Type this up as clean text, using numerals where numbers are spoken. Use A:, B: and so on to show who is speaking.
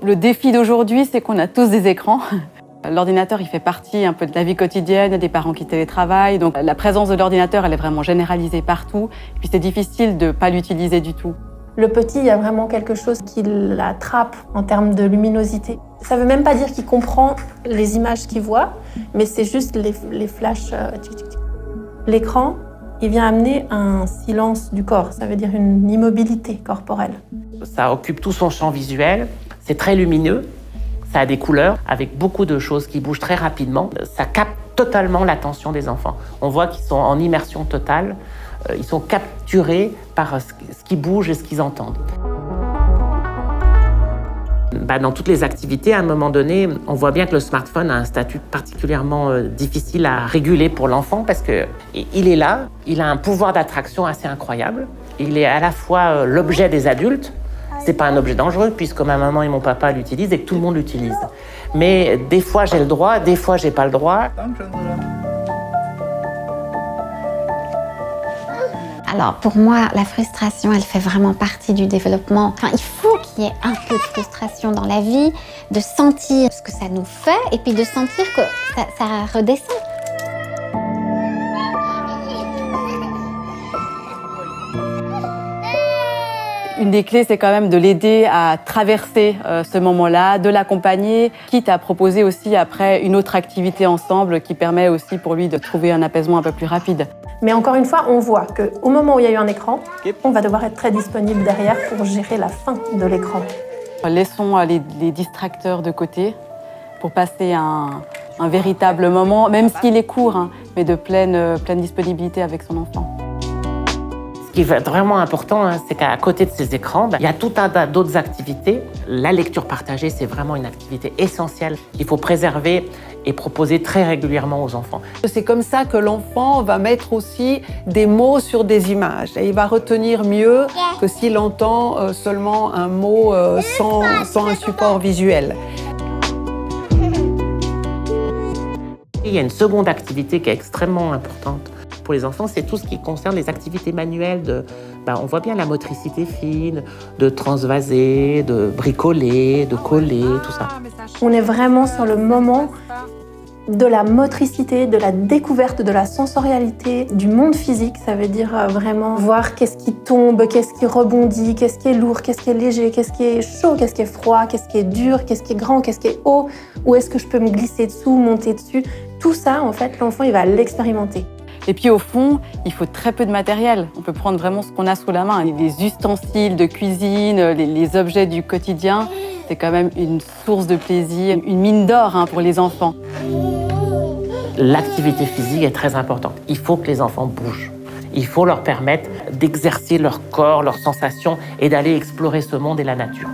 A: Le défi d'aujourd'hui, c'est qu'on a tous des écrans. L'ordinateur, il fait partie un peu de la vie quotidienne, il y a des parents qui télétravaillent, donc la présence de l'ordinateur, elle est vraiment généralisée partout. Puis c'est difficile de ne pas l'utiliser du tout.
B: Le petit, il y a vraiment quelque chose qui l'attrape en termes de luminosité. Ça ne veut même pas dire qu'il comprend les images qu'il voit, mais c'est juste les flashs. L'écran, il vient amener un silence du corps, ça veut dire une immobilité corporelle.
C: Ça occupe tout son champ visuel, c'est très lumineux, ça a des couleurs avec beaucoup de choses qui bougent très rapidement. Ça capte totalement l'attention des enfants. On voit qu'ils sont en immersion totale, ils sont capturés par ce qui bouge et ce qu'ils entendent. Dans toutes les activités, à un moment donné, on voit bien que le smartphone a un statut particulièrement difficile à réguler pour l'enfant parce qu'il est là, il a un pouvoir d'attraction assez incroyable. Il est à la fois l'objet des adultes. C'est pas un objet dangereux puisque ma maman et mon papa l'utilisent et que tout le monde l'utilise. Mais des fois j'ai le droit, des fois j'ai pas le droit.
D: Alors pour moi, la frustration, elle fait vraiment partie du développement. Enfin, il faut qu'il y ait un peu de frustration dans la vie, de sentir ce que ça nous fait et puis de sentir que ça redescend.
A: Une des clés, c'est quand même de l'aider à traverser ce moment-là, de l'accompagner, quitte à proposer aussi après une autre activité ensemble qui permet aussi pour lui de trouver un apaisement un peu plus rapide.
B: Mais encore une fois, on voit qu'au moment où il y a eu un écran, on va devoir être très disponible derrière pour gérer la fin de l'écran.
A: Laissons les distracteurs de côté pour passer un véritable moment, même s'il est court, hein, mais de pleine disponibilité avec son enfant.
C: Ce qui va être vraiment important, c'est qu'à côté de ces écrans, il y a tout un tas d'autres activités. La lecture partagée, c'est vraiment une activité essentielle qu'il faut préserver et proposer très régulièrement aux enfants.
E: C'est comme ça que l'enfant va mettre aussi des mots sur des images et il va retenir mieux que s'il entend seulement un mot sans un support visuel.
C: Il y a une seconde activité qui est extrêmement importante pour les enfants, c'est tout ce qui concerne les activités manuelles. On voit bien la motricité fine, de transvaser, de bricoler, de coller, tout ça.
B: On est vraiment sur le moment de la motricité, de la découverte de la sensorialité, du monde physique. Ça veut dire vraiment voir qu'est-ce qui tombe, qu'est-ce qui rebondit, qu'est-ce qui est lourd, qu'est-ce qui est léger, qu'est-ce qui est chaud, qu'est-ce qui est froid, qu'est-ce qui est dur, qu'est-ce qui est grand, qu'est-ce qui est haut, où est-ce que je peux me glisser dessous, monter dessus. Tout ça, en fait, l'enfant, il va l'expérimenter.
A: Et puis au fond, il faut très peu de matériel. On peut prendre vraiment ce qu'on a sous la main. Les ustensiles de cuisine, les objets du quotidien, c'est quand même une source de plaisir, une mine d'or pour les enfants.
C: L'activité physique est très importante. Il faut que les enfants bougent. Il faut leur permettre d'exercer leur corps, leurs sensations et d'aller explorer ce monde et la nature.